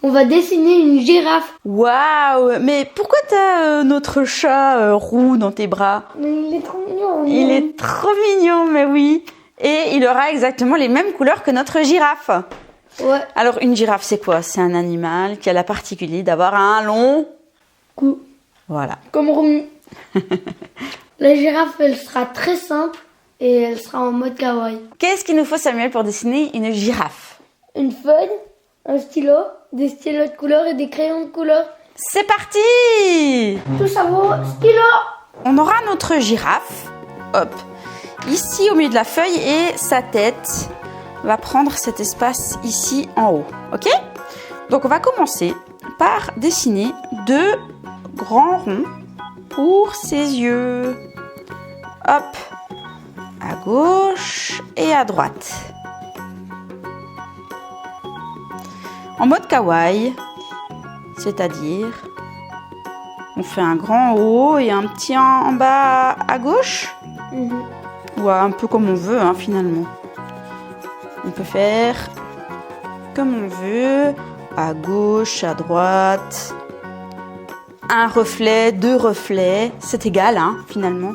On va dessiner une girafe. Waouh! Mais pourquoi t'as notre chat roux dans tes bras? Mais il est trop mignon. Il est trop mignon, mais oui. Et il aura exactement les mêmes couleurs que notre girafe. Ouais. Alors, une girafe, c'est quoi? C'est un animal qui a la particularité d'avoir un long Cou. Voilà. Comme Romu. La girafe, elle sera très simple et elle sera en mode kawaii. Qu'est-ce qu'il nous faut, Samuel, pour dessiner une girafe? Une feuille, un stylo, des stylos de couleur et des crayons de couleur. C'est parti! Tout ça vaut stylo. On aura notre girafe. Hop. Ici, au milieu de la feuille, et sa tête va prendre cet espace ici en haut. Ok? Donc, on va commencer par dessiner 2 grands ronds pour ses yeux. Hop. À gauche et à droite. En mode kawaii, c'est-à-dire on fait un grand en haut et un petit en bas à gauche. Ou un peu comme on veut, hein, finalement. On peut faire comme on veut, à gauche, à droite. Un reflet, 2 reflets, c'est égal, hein, finalement.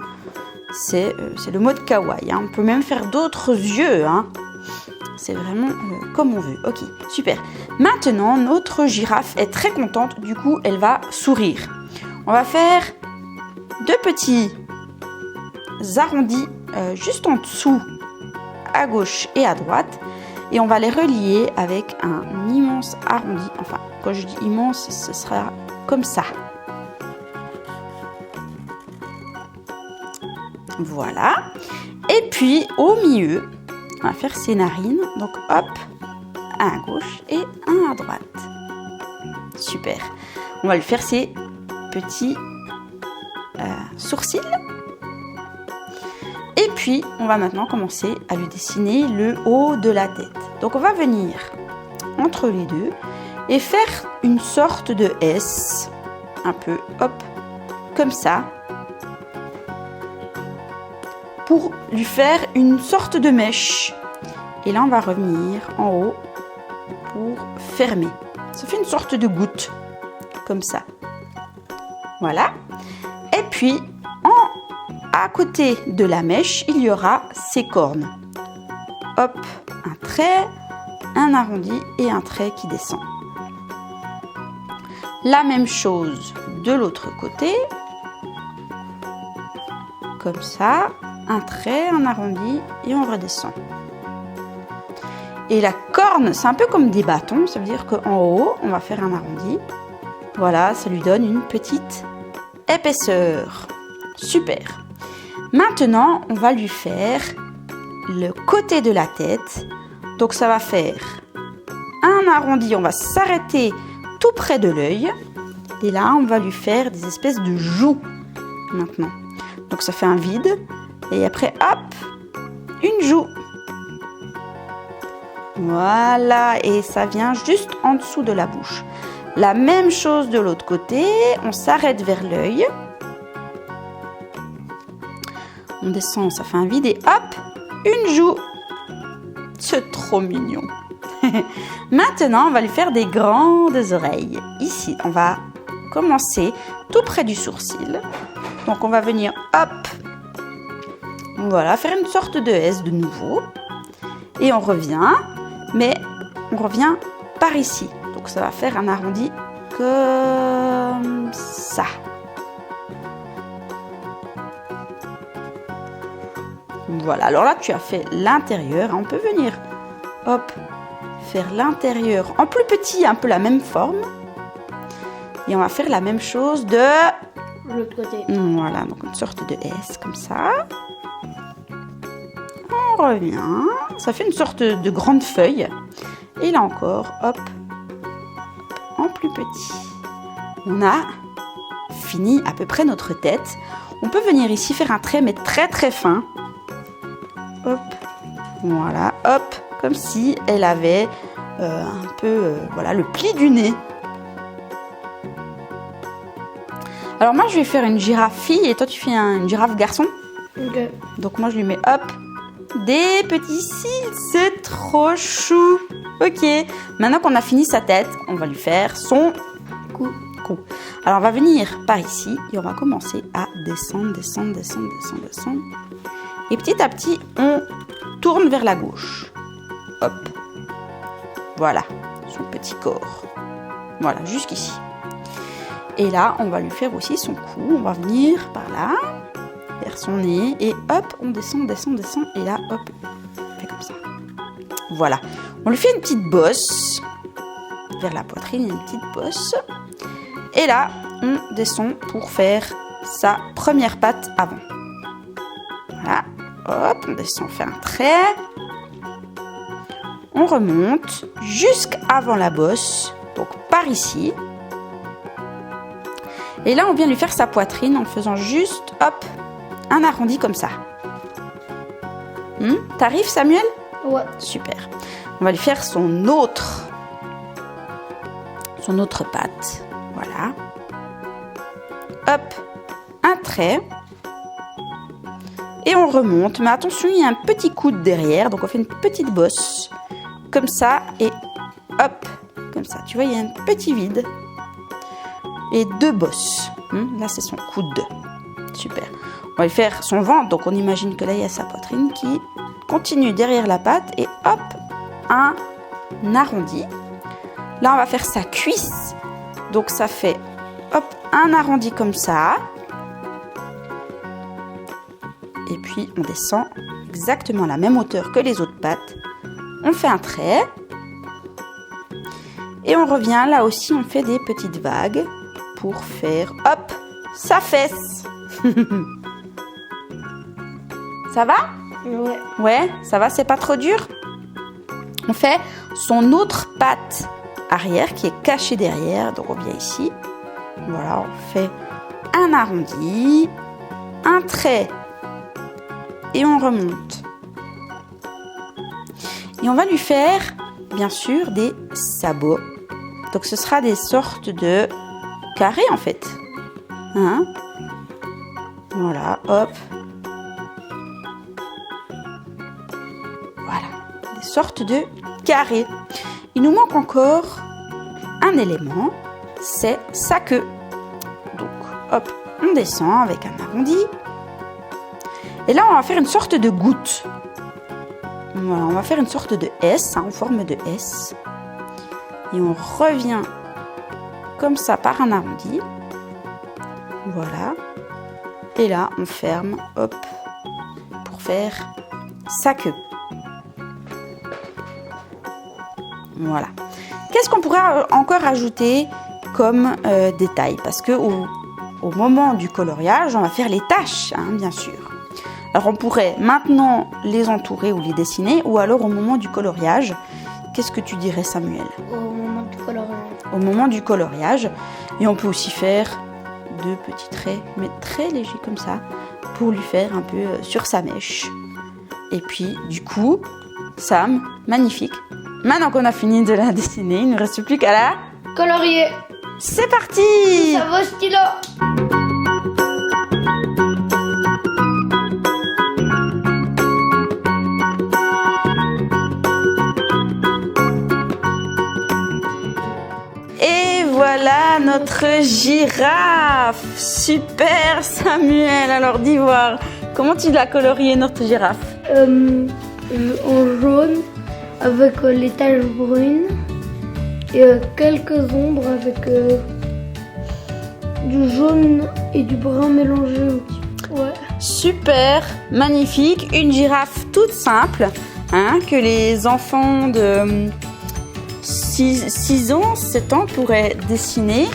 C'est le mode kawaii. Hein. On peut même faire d'autres yeux. Hein. C'est vraiment comme on veut. Ok, super. Maintenant, notre girafe est très contente. Du coup, elle va sourire. On va faire 2 petits arrondis juste en dessous, à gauche et à droite. Et on va les relier avec un immense arrondi. Enfin, quand je dis immense, ce sera comme ça. Voilà. Et puis, au milieu, on va faire ses narines. Donc, hop, un à gauche et un à droite. Super. On va lui faire ses petits sourcils. Et puis, on va maintenant commencer à lui dessiner le haut de la tête. Donc, on va venir entre les deux et faire une sorte de S. Un peu, hop, comme ça. Pour lui faire une sorte de mèche. Et là, on va revenir en haut pour fermer. Ça fait une sorte de goutte, comme ça. Voilà. Et puis, à côté de la mèche, il y aura ses cornes. Hop, un trait, un arrondi et un trait qui descend. La même chose de l'autre côté. Comme ça. Un trait, un arrondi et on redescend. Et la corne, c'est un peu comme des bâtons, ça veut dire qu'en haut, on va faire un arrondi. Voilà, ça lui donne une petite épaisseur. Super. Maintenant, on va lui faire le côté de la tête. Donc ça va faire un arrondi, on va s'arrêter tout près de l'œil. Et là, on va lui faire des espèces de joues maintenant. Donc ça fait un vide. Et après, hop, une joue. Voilà, et ça vient juste en dessous de la bouche. La même chose de l'autre côté, on s'arrête vers l'œil. On descend, ça fait un vide et hop, une joue. C'est trop mignon. Maintenant, on va lui faire des grandes oreilles. Ici, on va commencer tout près du sourcil. Donc, on va venir, hop, voilà, faire une sorte de S de nouveau. Et on revient, mais on revient par ici. Donc ça va faire un arrondi comme ça. Voilà, alors là tu as fait l'intérieur. On peut venir, hop, faire l'intérieur en plus petit, un peu la même forme. Et on va faire la même chose de l'autre côté. Voilà, donc une sorte de S comme ça. On revient, ça fait une sorte de grande feuille. Et là encore, hop, en plus petit. On a fini à peu près notre tête. On peut venir ici faire un trait, mais très très fin. Hop, voilà, hop, comme si elle avait un peu, voilà, le pli du nez. Alors moi, je vais faire une girafe fille et toi, tu fais une girafe garçon. Ok. Donc moi, je lui mets, hop, des petits cils, c'est trop chou. Ok, maintenant qu'on a fini sa tête, on va lui faire son cou. Alors on va venir par ici et on va commencer à descendre. Et petit à petit, on tourne vers la gauche. Hop. Voilà, son petit corps. Voilà, jusqu'ici. Et là, on va lui faire aussi son cou. On va venir par là, vers son nez. Et hop, on descend. Et là, hop, on fait comme ça. Voilà. On lui fait une petite bosse. Vers la poitrine, une petite bosse. Et là, on descend pour faire sa première patte avant. Voilà. Hop, on descend, on fait un trait. On remonte jusqu'avant la bosse. Donc, par ici. Et là, on vient lui faire sa poitrine en faisant juste, hop, un arrondi comme ça. T'arrives, Samuel? Ouais. Super. On va lui faire son autre patte. Voilà. Hop, un trait. Et on remonte. Mais attention, il y a un petit coude derrière. Donc, on fait une petite bosse. Comme ça. Et hop, comme ça. Tu vois, il y a un petit vide. Et 2 bosses. Là, c'est son coude. Super. On va lui faire son ventre. Donc, on imagine que là, il y a sa poitrine qui continue derrière la patte. Et hop, un arrondi. Là, on va faire sa cuisse. Donc, ça fait hop, un arrondi comme ça. Et puis, on descend exactement à la même hauteur que les autres pattes. On fait un trait. Et on revient. Là aussi, on fait des petites vagues. Pour faire, hop, sa fesse. Ça va? Ouais. Ouais, ça va, c'est pas trop dur? On fait son autre patte arrière qui est cachée derrière. Donc on vient ici. Voilà, on fait un arrondi, un trait et on remonte. Et on va lui faire, bien sûr, des sabots. Donc ce sera des sortes de carré en fait. Voilà, hop. Voilà, des sortes de carrés. Il nous manque encore un élément, c'est sa queue. Donc, hop, on descend avec un arrondi. Et là, on va faire une sorte de goutte. Voilà, on va faire une sorte de S, en forme de S. Et on revient comme ça par un arrondi. Voilà. Et là, on ferme, hop, pour faire sa queue. Voilà. Qu'est-ce qu'on pourrait encore ajouter comme détail? Parce que au moment du coloriage, on va faire les taches, bien sûr. Alors, on pourrait maintenant les entourer ou les dessiner, ou alors au moment du coloriage. Qu'est-ce que tu dirais, Samuel? Au moment du coloriage. Au moment du coloriage. Et on peut aussi faire 2 petits traits, mais très légers comme ça, pour lui faire un peu sur sa mèche. Et puis, du coup, Sam, magnifique. Maintenant qu'on a fini de la dessiner, il ne reste plus qu'à la colorier. C'est parti! Ça va, stylo. Voilà notre girafe. Super, Samuel. Alors, dis voir, comment tu l'as colorié notre girafe? En jaune avec les taches brunes et quelques ombres avec du jaune et du brun mélangé un petit peu. Ouais. Super, magnifique. Une girafe toute simple que les enfants de 6 ans, 7 ans pourraient dessiner.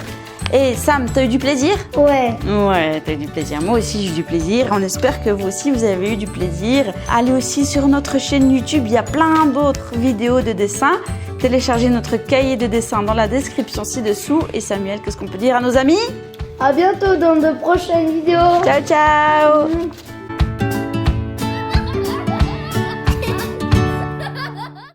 Et Sam, t'as eu du plaisir? Ouais. Ouais, t'as eu du plaisir. Moi aussi, j'ai eu du plaisir. On espère que vous aussi, vous avez eu du plaisir. Allez aussi sur notre chaîne YouTube. Il y a plein d'autres vidéos de dessin. Téléchargez notre cahier de dessin dans la description ci-dessous. Et Samuel, qu'est-ce qu'on peut dire à nos amis? À bientôt dans de prochaines vidéos. Ciao, ciao.